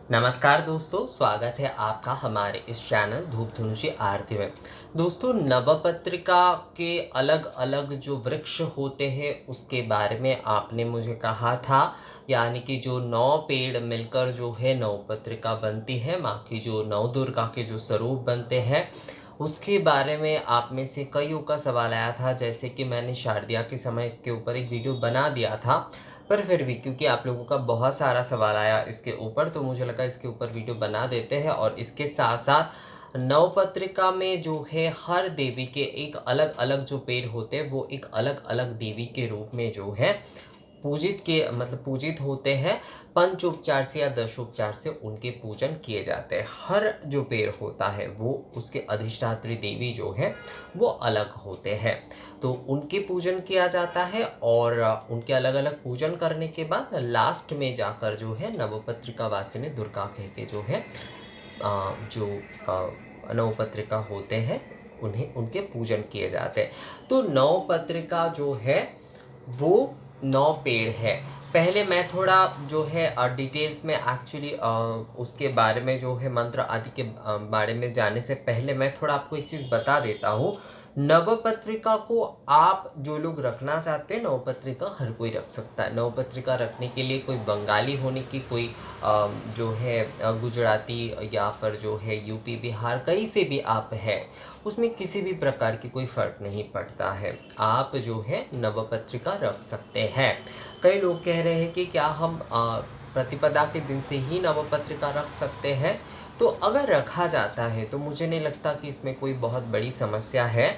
नमस्कार दोस्तों, स्वागत है आपका हमारे इस चैनल धूप धनुषी आरती में। दोस्तों, नवपत्रिका के अलग अलग जो वृक्ष होते हैं उसके बारे में आपने मुझे कहा था, यानी कि जो 9 पेड़ मिलकर जो है नवपत्रिका बनती है, माँ की जो नवदुर्गा के जो स्वरूप बनते हैं उसके बारे में आप में से कईयों का सवाल आया था। जैसे कि मैंने शारदिया के समय इसके ऊपर एक वीडियो बना दिया था, पर फिर भी क्योंकि आप लोगों का बहुत सारा सवाल आया इसके ऊपर, तो मुझे लगा इसके ऊपर वीडियो बना देते हैं। और इसके साथ साथ नवपत्रिका में जो है हर देवी के एक अलग अलग जो पेड़ होते हैं वो एक अलग अलग देवी के रूप में जो है पूजित होते हैं। पंचोपचार से या दशोपचार से उनके पूजन किए जाते हैं। हर जो पेड़ होता है वो उसके अधिष्ठात्री देवी जो है वो अलग होते हैं, तो उनके पूजन किया जाता है। और उनके अलग अलग पूजन करने के बाद लास्ट में जाकर जो है नवपत्रिका वासिनी दुर्गा कह के जो है जो नवपत्रिका होते हैं उन्हें उनके पूजन किए जाते हैं। तो नवपत्रिका जो है वो 9 पेड़ है। पहले मैं थोड़ा जो है डिटेल्स में एक्चुअली उसके बारे में जो है मंत्र आदि के बारे में जाने से पहले मैं थोड़ा आपको एक चीज़ बता देता हूँ। नवपत्रिका को आप जो लोग रखना चाहते हैं, नवपत्रिका हर कोई रख सकता है। नवपत्रिका रखने के लिए कोई बंगाली होने की कोई जो है गुजराती या फिर जो है यूपी बिहार कहीं से भी आप है, उसमें किसी भी प्रकार की कोई फ़र्क नहीं पड़ता है। आप जो है नवपत्रिका रख सकते हैं। कई लोग कह रहे हैं कि क्या हम प्रतिपदा के दिन से ही नवपत्रिका रख सकते हैं, तो अगर रखा जाता है तो मुझे नहीं लगता कि इसमें कोई बहुत बड़ी समस्या है।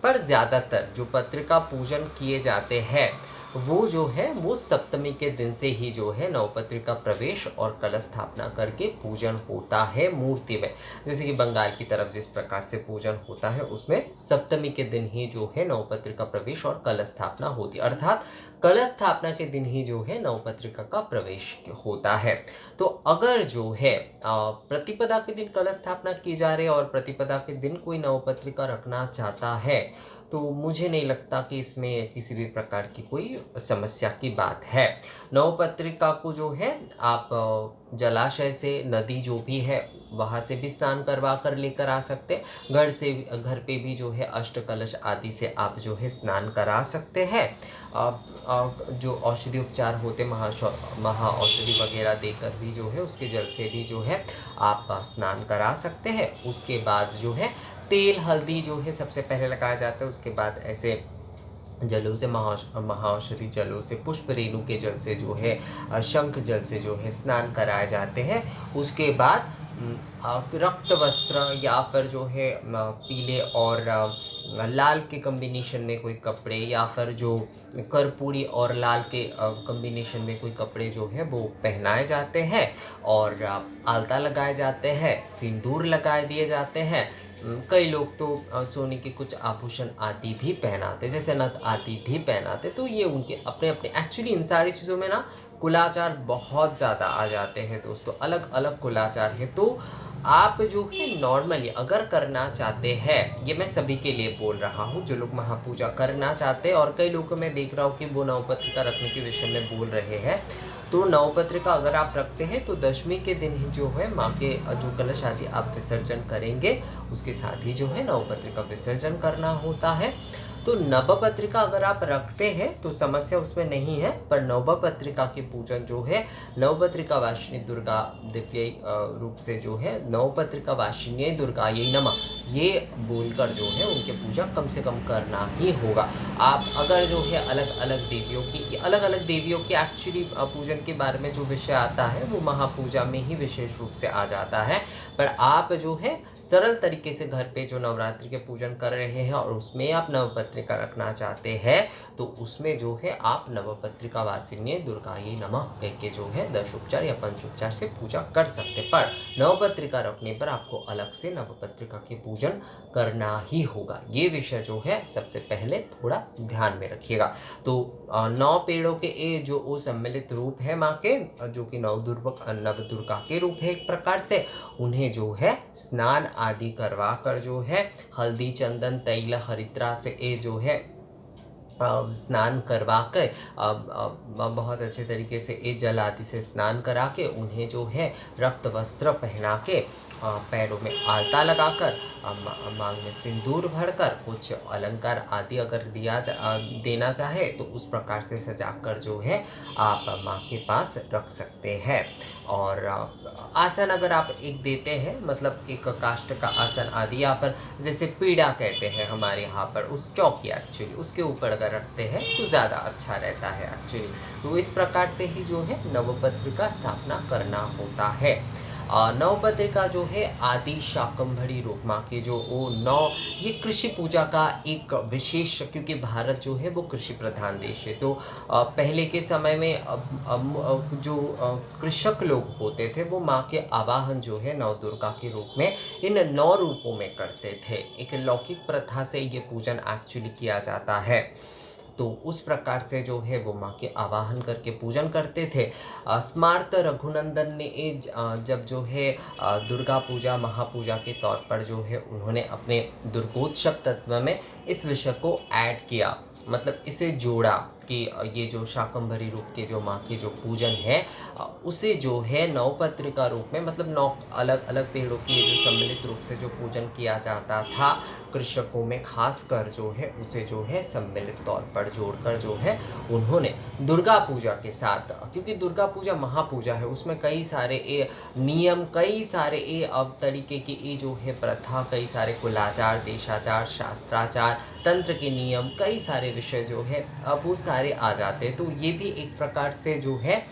पर ज़्यादातर जो पत्रिका पूजन किए जाते हैं वो जो है वो सप्तमी के दिन से ही जो है नवपत्रिका प्रवेश और कलश स्थापना करके पूजन होता है मूर्ति में। जैसे कि बंगाल की तरफ जिस प्रकार से पूजन होता है उसमें सप्तमी के दिन ही जो है नवपत्रिका प्रवेश और कलश स्थापना होती है, अर्थात कलश स्थापना के दिन ही जो है नवपत्रिका का प्रवेश होता है। तो अगर जो है प्रतिपदा के दिन कलश स्थापना की जा रही है और प्रतिपदा के दिन कोई नवपत्रिका रखना चाहता है, तो मुझे नहीं लगता कि इसमें किसी भी प्रकार की कोई समस्या की बात है। नवपत्रिका को जो है आप जलाशय से, नदी जो भी है वहाँ से भी स्नान करवा कर लेकर आ सकते हैं। घर पे भी जो है अष्ट कलश आदि से आप जो है स्नान करा सकते हैं। जो औषधि उपचार होते महा औषधि वगैरह देकर भी जो है उसके जल से भी जो है आप स्नान करा सकते हैं। उसके बाद जो है तेल हल्दी जो है सबसे पहले लगाया जाता है, उसके बाद ऐसे जलों से महाऔषधि जलों से, पुष्प रेणु के जल से जो है शंख जल से जो है स्नान कराए जाते हैं। उसके बाद रक्त वस्त्र या फिर जो है पीले और लाल के कम्बिनेशन में कोई कपड़े, या फिर जो कर्पूरी और लाल के कम्बिनेशन में कोई कपड़े जो है वो पहनाए जाते हैं। और आलता लगाए जाते हैं, सिंदूर लगाए दिए जाते हैं। कई लोग तो सोने के कुछ आभूषण आदि भी पहनाते, जैसे नथ आदि भी पहनाते। तो ये उनके अपने अपने, एक्चुअली इन सारी चीज़ों में ना कुलाचार बहुत ज़्यादा आ जाते हैं दोस्तों, अलग अलग कुलाचार है। तो आप जो है नॉर्मली अगर करना चाहते हैं, ये मैं सभी के लिए बोल रहा हूँ जो लोग महापूजा करना चाहते हैं, और कई लोगों को मैं देख रहा हूँ कि वो नवपत्रिका रखने के विषय में बोल रहे हैं। तो नवपत्रिका अगर आप रखते हैं तो दशमी के दिन ही जो है माँ के जो कलश आदि आप विसर्जन करेंगे, उसके साथ ही जो है नवपत्रिका विसर्जन करना होता है। तो नवपत्रिका अगर आप रखते हैं तो समस्या उसमें नहीं है। पर नवपत्रिका की पूजन जो है नवपत्रिका वासिनी दुर्गा दिव्य रूप से जो है नवपत्रिका वासिनी दुर्गा ये नमः, ये बोलकर जो है उनके पूजा कम से कम करना ही होगा। आप अगर जो है अलग अलग देवियों की एक्चुअली पूजन के बारे में जो विषय आता है वो महापूजा में ही विशेष रूप से आ जाता है। पर आप जो है सरल तरीके से घर पे जो नवरात्रि के पूजन कर रहे हैं और उसमें आप नवपत्रिका रखना चाहते हैं, तो उसमें जो है आप नवपत्रिका वासिनी दुर्गायै नमः कह के जो है दशोपचार या पंचोपचार से पूजा कर सकते। पर नवपत्रिका रखने पर आपको अलग से नवपत्रिका की पूजन करना ही होगा। ये विषय जो है सबसे पहले थोड़ा ध्यान में रखिएगा। तो 9 पेड़ों के ये जो वो सम्मिलित रूप है माँ के, जो कि नवदुर्गा के रूप है एक प्रकार से, उन्हें जो है स्नान आदि करवा कर जो है हल्दी, चंदन, तैल, हरिद्रा से ये जो है स्नान करवा कर बहुत अच्छे तरीके से ये जल आदि से स्नान करा के उन्हें जो है रक्त वस्त्र पहना के पैरों में आलता लगाकर मांग में सिंदूर भरकर कुछ अलंकार आदि अगर देना चाहे तो उस प्रकार से सजाकर जो है आप माँ के पास रख सकते हैं। और आसन अगर आप एक देते हैं, मतलब एक काष्ठ का आसन आदि, या फिर जैसे पीढ़ा कहते हैं हमारे यहाँ पर, उस चौकी एक्चुअली उसके ऊपर अगर रखते हैं तो ज़्यादा अच्छा रहता है एक्चुअली। तो इस प्रकार से ही जो है नवपत्र का स्थापना करना होता है। नवपत्रिका जो है आदि शाकंभरी रूप माँ के जो वो नौ, ये कृषि पूजा का एक विशेष, क्योंकि भारत जो है वो कृषि प्रधान देश है, तो पहले के समय में जो कृषक लोग होते थे वो माँ के आवाहन जो है नव दुर्गा के रूप में इन 9 रूपों में करते थे। एक लौकिक प्रथा से ये पूजन एक्चुअली किया जाता है। तो उस प्रकार से जो है वो माँ के आवाहन करके पूजन करते थे। स्मार्त रघुनंदन ने जब जो है दुर्गा पूजा महापूजा के तौर पर जो है उन्होंने अपने दुर्गोत्सव तत्व में इस विषय को ऐड किया, मतलब इसे जोड़ा कि ये जो शाकंभरी रूप के जो माँ के जो पूजन है उसे जो है नवपत्रिका रूप में, मतलब 9 अलग अलग पेड़ों की जो सम्मिलित रूप से जो पूजन किया जाता था कृषकों में खास कर जो है उसे जो है सम्मिलित तौर पर जोड़कर जो है उन्होंने दुर्गा पूजा के साथ, क्योंकि दुर्गा पूजा महापूजा है उसमें कई सारे नियम, कई सारे अब तरीके की ये जो है प्रथा, कई सारे कुलाचार, देशाचार, शास्त्राचार, तंत्र के नियम, कई सारे विषय जो है अब वो सारे आ जाते हैं। तो ये भी एक प्रकार से जो है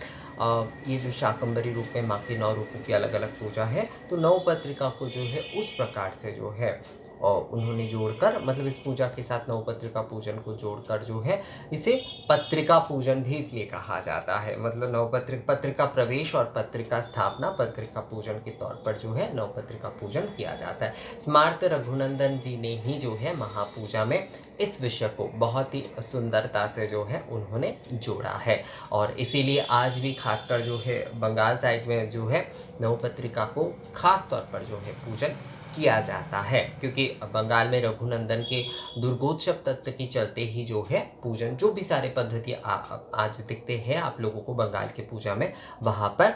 ये जो शाकंभरी रूप में माँ के 9 रूपों की अलग अलग पूजा है, तो नवपत्रिका को जो है उस प्रकार से जो है और उन्होंने जोड़कर, मतलब इस पूजा के साथ नवपत्रिका पूजन को जोड़कर जो है इसे पत्रिका पूजन भी इसलिए कहा जाता है। मतलब पत्रिका प्रवेश और पत्रिका स्थापना, पत्रिका पूजन के तौर पर जो है नवपत्रिका पूजन किया जाता है। स्मार्त रघुनंदन जी ने ही जो है महापूजा में इस विषय को बहुत ही सुंदरता से जो है उन्होंने जोड़ा है। और इसीलिए आज भी खासकर जो है बंगाल साइड में जो है नवपत्रिका को खास तौर पर जो है पूजन किया जाता है, क्योंकि बंगाल में रघुनंदन के दुर्गोत्सव तत्व के चलते ही जो है पूजन, जो भी सारे पद्धति आज दिखते हैं आप लोगों को बंगाल के पूजा में, वहाँ पर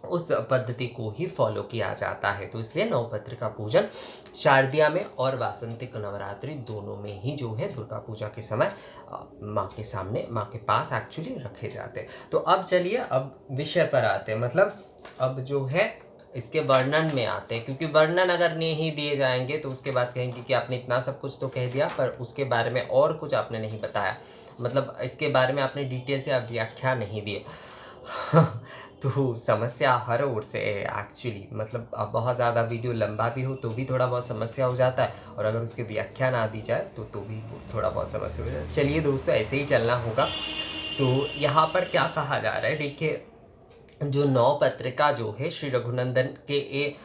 उस पद्धति को ही फॉलो किया जाता है। तो इसलिए नवपत्रिका पूजन शारदीय में और वासंतिक नवरात्रि दोनों में ही जो है दुर्गा पूजा के समय माँ के सामने, माँ के पास एक्चुअली रखे जाते हैं। तो अब चलिए अब विषय पर आते हैं, मतलब अब जो है इसके वर्णन में आते हैं, क्योंकि वर्णन अगर नहीं दिए जाएंगे तो उसके बाद कहेंगे कि आपने इतना सब कुछ तो कह दिया पर उसके बारे में और कुछ आपने नहीं बताया, मतलब इसके बारे में आपने डिटेल से आप व्याख्या नहीं दिए। तो समस्या हर ओर से है एक्चुअली, मतलब अब बहुत ज़्यादा वीडियो लंबा भी हो तो भी थोड़ा बहुत समस्या हो जाता है, और अगर उसकी व्याख्या ना दी जाए तो भी थोड़ा बहुत समस्या हो जाए। चलिए दोस्तों, ऐसे ही चलना होगा। तो यहाँ पर क्या कहा जा रहा है, देखिए जो नवपत्रिका जो है श्री रघुनंदन के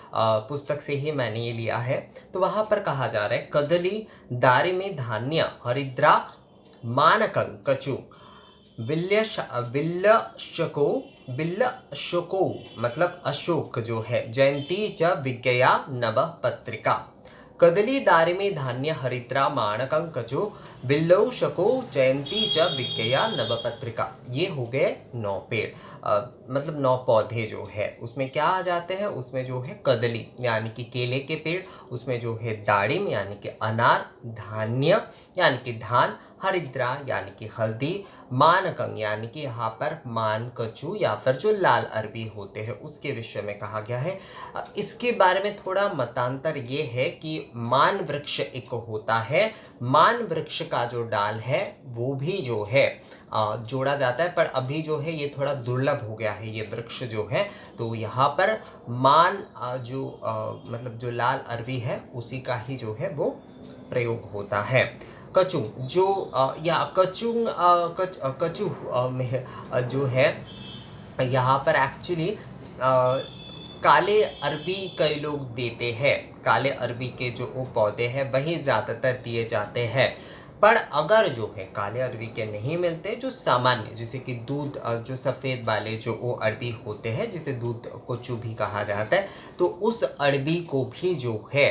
पुस्तक से ही मैंने ये लिया है। तो वहाँ पर कहा जा रहा है, कदली दारी में धान्य हरिद्रा मानकं कचु बिल्लशको मतलब अशोक जो है, जयंती च विज्ञया नव पत्रिका। कदली दारी में धान्य हरिद्रा माणकं कचु बिल्लौशको जयंती च विज्ञया नवपत्रिका। ये हो गए 9 पेड़, मतलब 9 पौधे जो है उसमें क्या आ जाते हैं, उसमें जो है कदली यानी कि केले के पेड़, उसमें जो है दाड़िम यानी कि अनार, धान्य यानी कि धान, हरिद्रा यानी कि हल्दी, मानकंग यानी कि यहाँ पर मान कचू या फिर जो लाल अरबी होते हैं उसके विषय में कहा गया है। इसके बारे में थोड़ा मतांतर ये है कि मान वृक्ष एक होता है, मान वृक्ष का जो डाल है वो भी जो है जोड़ा जाता है, पर अभी जो है ये थोड़ा दुर्लभ हो गया है ये वृक्ष जो है। तो यहाँ पर मान जो मतलब जो लाल अरबी है उसी का ही जो है वो प्रयोग होता है। कचुंग जो या कचुंग कचू में जो है यहाँ पर एक्चुअली काले अरबी कई लोग देते हैं, काले अरबी के जो वो पौधे हैं वही ज़्यादातर दिए जाते हैं। पर अगर जो है काले अरबी के नहीं मिलते, जो सामान्य जैसे कि दूध जो सफ़ेद वाले जो वो अरबी होते हैं जिसे दूध कोचू भी कहा जाता है, तो उस अरबी को भी जो है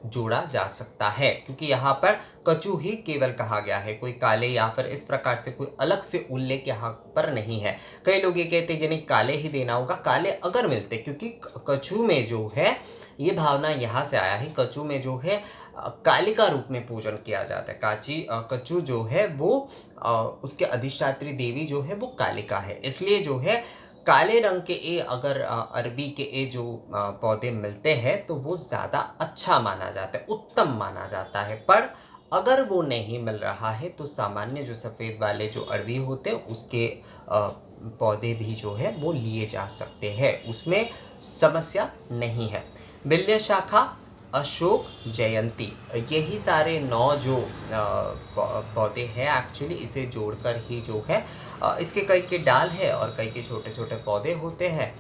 जोड़ा जा सकता है, क्योंकि यहाँ पर कछु ही केवल कहा गया है, कोई काले या फिर इस प्रकार से कोई अलग से उल्लेख यहाँ पर नहीं है। कई लोग ये कहते हैं कि नहीं काले ही देना होगा, काले अगर मिलते, क्योंकि कछु में जो है ये भावना यहाँ से आया है, कछु में जो है कालिका रूप में पूजन किया जाता है। कछु जो है वो उसके अधिष्ठात्री देवी जो है वो कालिका है, इसलिए जो है काले रंग के अगर अरबी के जो पौधे मिलते हैं तो वो ज़्यादा अच्छा माना जाता है, उत्तम माना जाता है। पर अगर वो नहीं मिल रहा है तो सामान्य जो सफ़ेद वाले जो अरबी होते हैं उसके पौधे भी जो है वो लिए जा सकते हैं, उसमें समस्या नहीं है। बिल्य शाखा, अशोक, जयंती, यही सारे 9 जो पौधे हैं एक्चुअली इसे जोड़कर ही जो है इसके कई के डाल है और कई के छोटे छोटे पौधे होते हैं,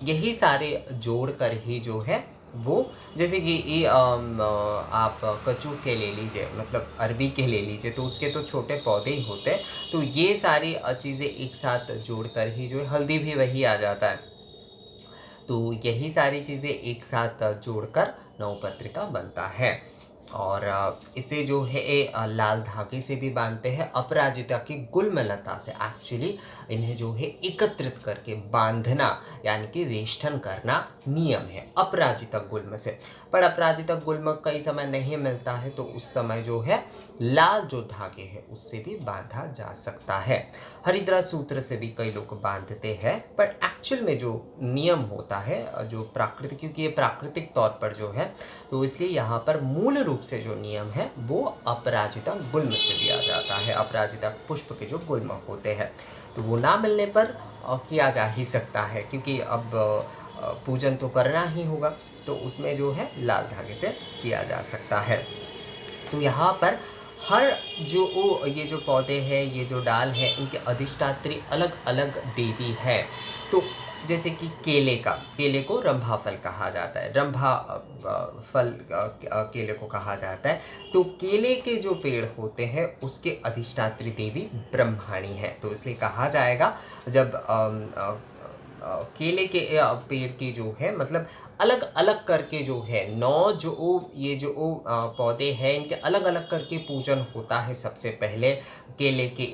यही सारे जोड़कर ही जो है वो, जैसे कि ये आप कचू के ले लीजिए, मतलब अरबी के ले लीजिए, तो उसके तो छोटे पौधे ही होते हैं, तो ये सारी चीज़ें एक साथ जोड़कर ही जो है, हल्दी भी वही आ जाता है, तो यही सारी चीज़ें एक साथ जोड़कर नवपत्रिका बनता है। और इसे जो है लाल धागे से भी बांधते हैं, अपराजिता की गुल्मलता से एक्चुअली इन्हें जो है एकत्रित करके बांधना यानी कि वेष्टन करना नियम है अपराजिता गुल्म से। पर अपराजिता गुल्म कई समय नहीं मिलता है तो उस समय जो है लाल जो धागे हैं उससे भी बांधा जा सकता है। हरिद्रा सूत्र से भी कई लोग बांधते हैं, पर एक्चुअल में जो नियम होता है जो प्राकृतिक, क्योंकि ये प्राकृतिक तौर पर जो है तो इसलिए यहाँ पर मूल रूप से जो नियम है वो अपराजिता गुल्म से दिया जाता है। अपराजिता पुष्प के जो गुल्म होते हैं तो वो ना मिलने पर किया जा ही सकता है, क्योंकि अब पूजन तो करना ही होगा, तो उसमें जो है लाल धागे से किया जा सकता है। तो यहाँ पर हर जो ये जो पौधे हैं, ये जो डाल है, इनके अधिष्ठात्री अलग अलग देवी है। तो जैसे कि केले को रंभा फल कहा जाता है, रंभा फल केले को कहा जाता है। तो केले के जो पेड़ होते हैं उसके अधिष्ठात्री देवी ब्रह्माणी है, तो इसलिए कहा जाएगा जब केले के पेड़ की जो है मतलब अलग अलग करके जो है 9 जो ये जो पौधे हैं इनके अलग अलग करके पूजन होता है। सबसे पहले केले के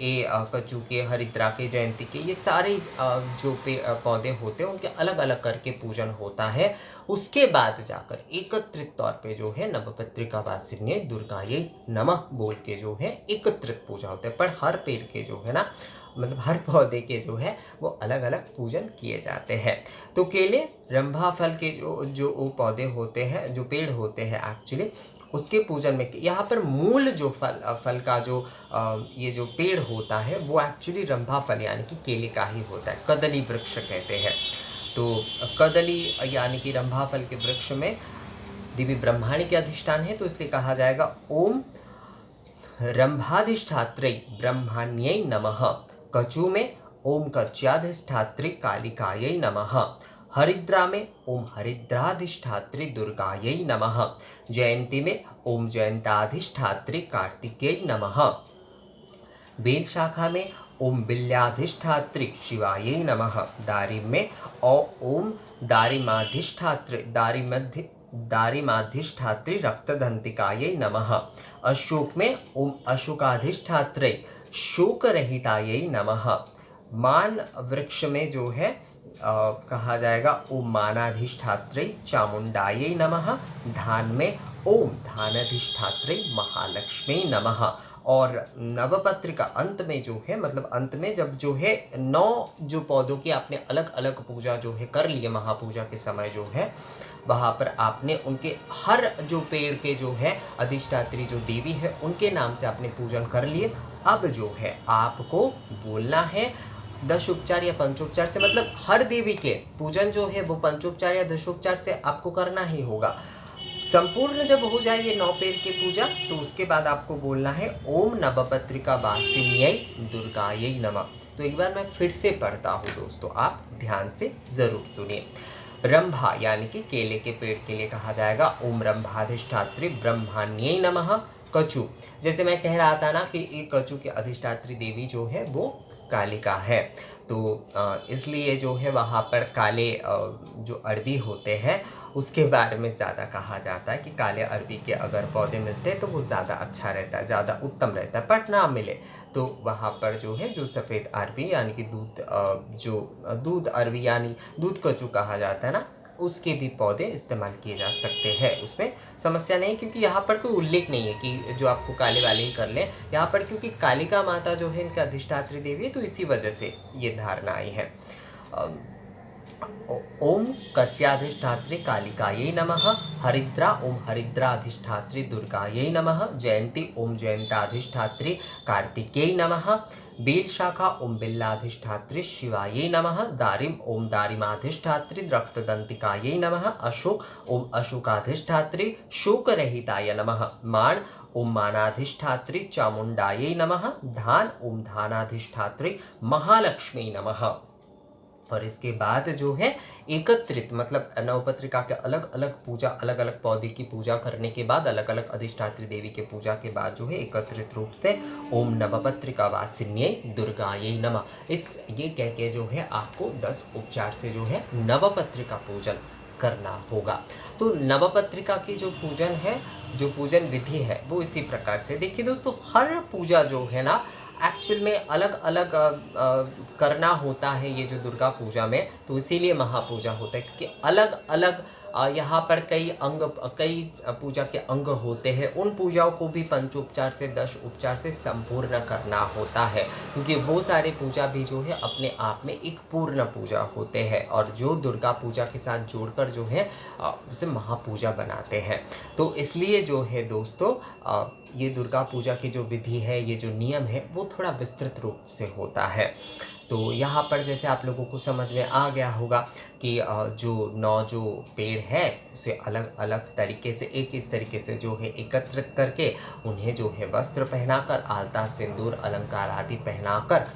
कचू के, हरिद्रा के, जयंती के, ये सारे जो पौधे होते हैं उनके अलग अलग करके पूजन होता है। उसके बाद जाकर एकत्रित तौर पे जो है नवपत्रिका वासिन्ये दुर्गायै नमः बोल के जो है एकत्रित पूजा होता है। पर हर पेड़ के जो है ना, मतलब हर पौधे के जो है वो अलग अलग पूजन किए जाते हैं। तो केले रंभा फल के जो पौधे होते हैं, जो पेड़ होते हैं एक्चुअली उसके पूजन में यहाँ पर मूल जो फल का जो ये जो पेड़ होता है वो एक्चुअली रंभा फल यानी कि केले का ही होता है, कदली वृक्ष कहते हैं। तो कदली यानी कि रंभा फल के वृक्ष में देवी ब्रह्माणी के अधिष्ठान है, तो इसलिए कहा जाएगा ओम रंभाधिष्ठात्रै ब्रह्माण्यै नमः। कचू में ओम कच्याधिष्ठात्री कालिकायै नमः। हरिद्रा में ओम हरिद्राधिष्ठात्री दुर्गायै नमः। जयंती में ओम जयंताधिष्ठात्री कार्तिकेय नमः। बेल शाखा में ओम बिल्याधिष्ठात्री शिवायै नमः। दारिम में ओम दारिमाधिष्ठात्री रक्तदंतिकायै नमः। अशोक में ओम अशोकाधिष्ठात्री शोकरहितायै नमः। मान वृक्ष में जो है कहा जाएगा ओम मानाधिष्ठात्री चामुंडायै नमः। धान में ओम धानाधिष्ठात्री महालक्ष्मी नमः। और नवपत्रिका अंत में जो है, मतलब अंत में जब जो है 9 जो पौधों की आपने अलग अलग पूजा जो है कर लिए, महापूजा के समय जो है वहाँ पर आपने उनके हर जो पेड़ के जो है अधिष्ठात्री जो देवी है उनके नाम से आपने पूजन कर लिए। अब जो है आपको बोलना है दशोपचार या पंचोपचार से, मतलब हर देवी के पूजन जो है वो पंचोपचार या दशोपचार से आपको करना ही होगा। संपूर्ण जब हो जाए ये 9 पेड़ की पूजा तो उसके बाद आपको बोलना है ओम नवपत्रिका वासिन्यै दुर्गायै नमः। तो एक बार मैं फिर से पढ़ता हूँ दोस्तों, आप ध्यान से ज़रूर सुनिए। रंभा यानी कि केले के पेड़ के लिए कहा जाएगा ओम रंभाधिष्ठात्री ब्रह्माण्यै नमः। कचू, जैसे मैं कह रहा था ना कि एक कचू के अधिष्ठात्री देवी जो है वो कालिका है। तो इसलिए जो है वहाँ पर काले जो अरबी होते हैं उसके बारे में ज़्यादा कहा जाता है कि काले अरबी के अगर पौधे मिलते हैं तो वो ज़्यादा अच्छा रहता है, ज़्यादा उत्तम रहता है। बट ना मिले तो वहाँ पर जो है जो सफ़ेद अरबी यानी कि दूध अरबी यानी दूध कचू कहा जाता है ना, उसके भी पौधे इस्तेमाल किए जा सकते हैं। उसमें समस्या नहीं, क्योंकि यहाँ पर कोई उल्लेख नहीं है कि जो आपको काले वाले ही कर लें। यहाँ पर क्योंकि कालिका माता जो है इनकी अधिष्ठात्री देवी है, तो इसी वजह से ये धारणा आई है। ओम कच्याधिष्ठात्री कालिकायै नमः। हरिद्रा ओम हरिद्राधिष्ठात्री दुर्गायै नमः। जयंती ओम जयंताधिष्ठात्री कार्तिकेय नमः। बेल शाखा ओम बिल्लाधिष्ठात्री शिवायै नमः। दारिम ओम दारिमाधिष्ठात्री रक्तदंतिकायै नमः। अशोक ओम अशोकाधिष्ठात्री शोकरहिताय नमः। माण ओम मानाधिष्ठात्री चामुंडायै नमः। धान ओम धानाधिष्ठात्री महालक्ष्मी नमः। और इसके बाद जो है एकत्रित मतलब नवपत्रिका के अलग अलग पूजा, अलग अलग पौधे की पूजा करने के बाद, अलग अलग अधिष्ठात्री देवी के पूजा के बाद जो है एकत्रित रूप से ओम नवपत्रिका वासिन्यै दुर्गायै नमः, ये कह के जो है आपको 10 उपचार से जो है नवपत्रिका पूजन करना होगा। तो नवपत्रिका की जो पूजन है, जो पूजन विधि है वो इसी प्रकार से। देखिए दोस्तों, हर पूजा जो है ना एक्चुअल में अलग अलग करना होता है ये जो दुर्गा पूजा में, तो इसीलिए महापूजा होता है, क्योंकि अलग अलग यहाँ पर कई पूजा के अंग होते हैं। उन पूजाओं को भी पंचोपचार से 10 उपचार से संपूर्ण करना होता है, क्योंकि वो सारे पूजा भी जो है अपने आप में एक पूर्ण पूजा होते हैं, और जो दुर्गा पूजा के साथ जोड़कर जो है उसे महापूजा बनाते हैं। तो इसलिए जो है दोस्तों ये दुर्गा पूजा की जो विधि है, ये जो नियम है वो थोड़ा विस्तृत रूप से होता है। तो यहाँ पर जैसे आप लोगों को समझ में आ गया होगा कि जो पेड़ है उसे अलग अलग तरीके से इस तरीके से जो है एकत्रित करके उन्हें जो है वस्त्र पहनाकर, आलता, सिंदूर, अलंकार आदि पहनाकर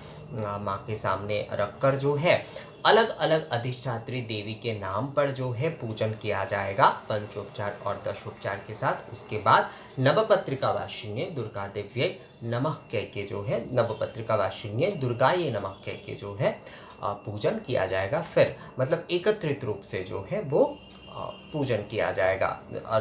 माँ के सामने रखकर जो है अलग अलग अधिष्ठात्री देवी के नाम पर जो है पूजन किया जाएगा पंचोपचार और 10 उपचार के साथ। उसके बाद नवपत्रिका वासिन्यै दुर्गा देव्यै नमः कह के जो है नवपत्रिका वासिन्यै दुर्गायै नमः कह के जो है पूजन किया जाएगा। फिर मतलब एकत्रित रूप से जो है वो पूजन किया जाएगा।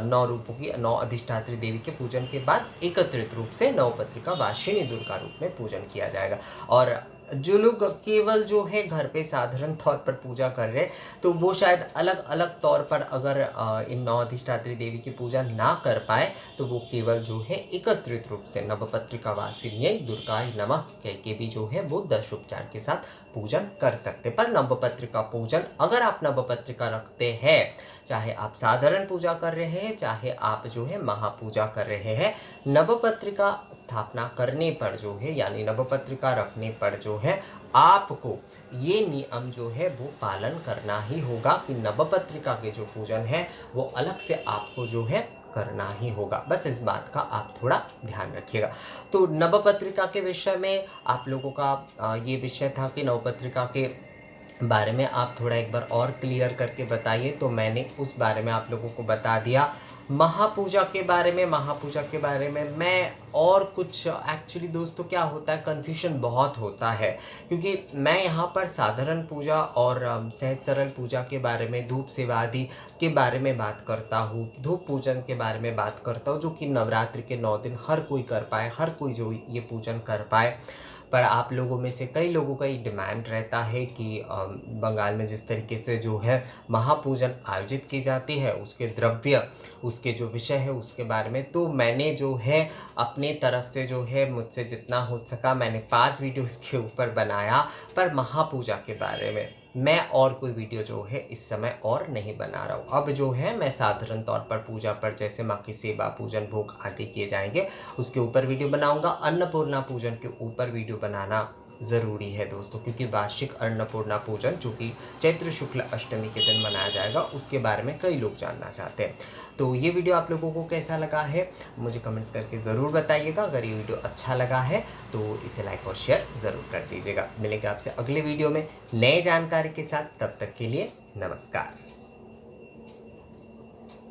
9 रूपों की 9 अधिष्ठात्री देवी के पूजन के बाद एकत्रित रूप से नवपत्रिका वासिनी दुर्गा रूप में पूजन किया जाएगा। और जो लोग केवल जो है घर पे साधारण तौर पर पूजा कर रहे हैं, तो वो शायद अलग अलग तौर पर अगर इन 9 अधिष्ठात्री देवी की पूजा ना कर पाए, तो वो केवल जो है एकत्रित रूप से नवपत्रिका वासिन्यै दुर्गायै नमः कह के भी जो है वो 10 उपचार के साथ पूजन कर सकते। पर नवपत्रिका पूजन अगर आप नवपत्रिका रखते हैं, चाहे आप साधारण पूजा कर रहे हैं, चाहे आप जो है महापूजा कर रहे हैं, नवपत्रिका स्थापना करने पर जो है यानी नवपत्रिका रखने पर जो है आपको ये नियम जो है वो पालन करना ही होगा कि नवपत्रिका के जो पूजन है वो अलग से आपको जो है करना ही होगा। बस इस बात का आप थोड़ा ध्यान रखिएगा। तो नवपत्रिका के विषय में आप लोगों का ये विषय था कि नवपत्रिका के बारे में आप थोड़ा एक बार और क्लियर करके बताइए। तो मैंने उस बारे में आप लोगों को बता दिया। महापूजा के बारे में मैं और कुछ एक्चुअली दोस्तों क्या होता है, कन्फ्यूजन बहुत होता है, क्योंकि मैं यहाँ पर साधारण पूजा और सहज सरल पूजा के बारे में, धूप सेवा आदि के बारे में बात करता हूँ, धूप पूजन के बारे में बात करता हूँ, जो कि नवरात्रि के 9 दिन हर कोई कर पाए, हर कोई जो ये पूजन कर पाए। पर आप लोगों में से कई लोगों का ये डिमांड रहता है कि बंगाल में जिस तरीके से जो है महापूजन आयोजित की जाती है, उसके द्रव्य, उसके जो विषय है उसके बारे में, तो मैंने जो है अपने तरफ से जो है मुझसे जितना हो सका मैंने 5 वीडियो इसके ऊपर बनाया। पर महापूजा के बारे में मैं और कोई वीडियो जो है इस समय और नहीं बना रहा हूँ। अब जो है मैं साधारण तौर पर पूजा पर जैसे माँ की सेवा, पूजन, भोग आदि किए जाएंगे उसके ऊपर वीडियो बनाऊंगा। अन्नपूर्णा पूजन के ऊपर वीडियो बनाना ज़रूरी है दोस्तों, क्योंकि वार्षिक अन्नपूर्णा पूजन जो कि चैत्र शुक्ल अष्टमी के दिन मनाया जाएगा उसके बारे में कई लोग जानना चाहते हैं। तो ये वीडियो आप लोगों को कैसा लगा है मुझे कमेंट्स करके ज़रूर बताइएगा। अगर ये वीडियो अच्छा लगा है तो इसे लाइक और शेयर ज़रूर कर दीजिएगा। मिलेंगे आपसे अगले वीडियो में नए जानकारी के साथ, तब तक के लिए नमस्कार।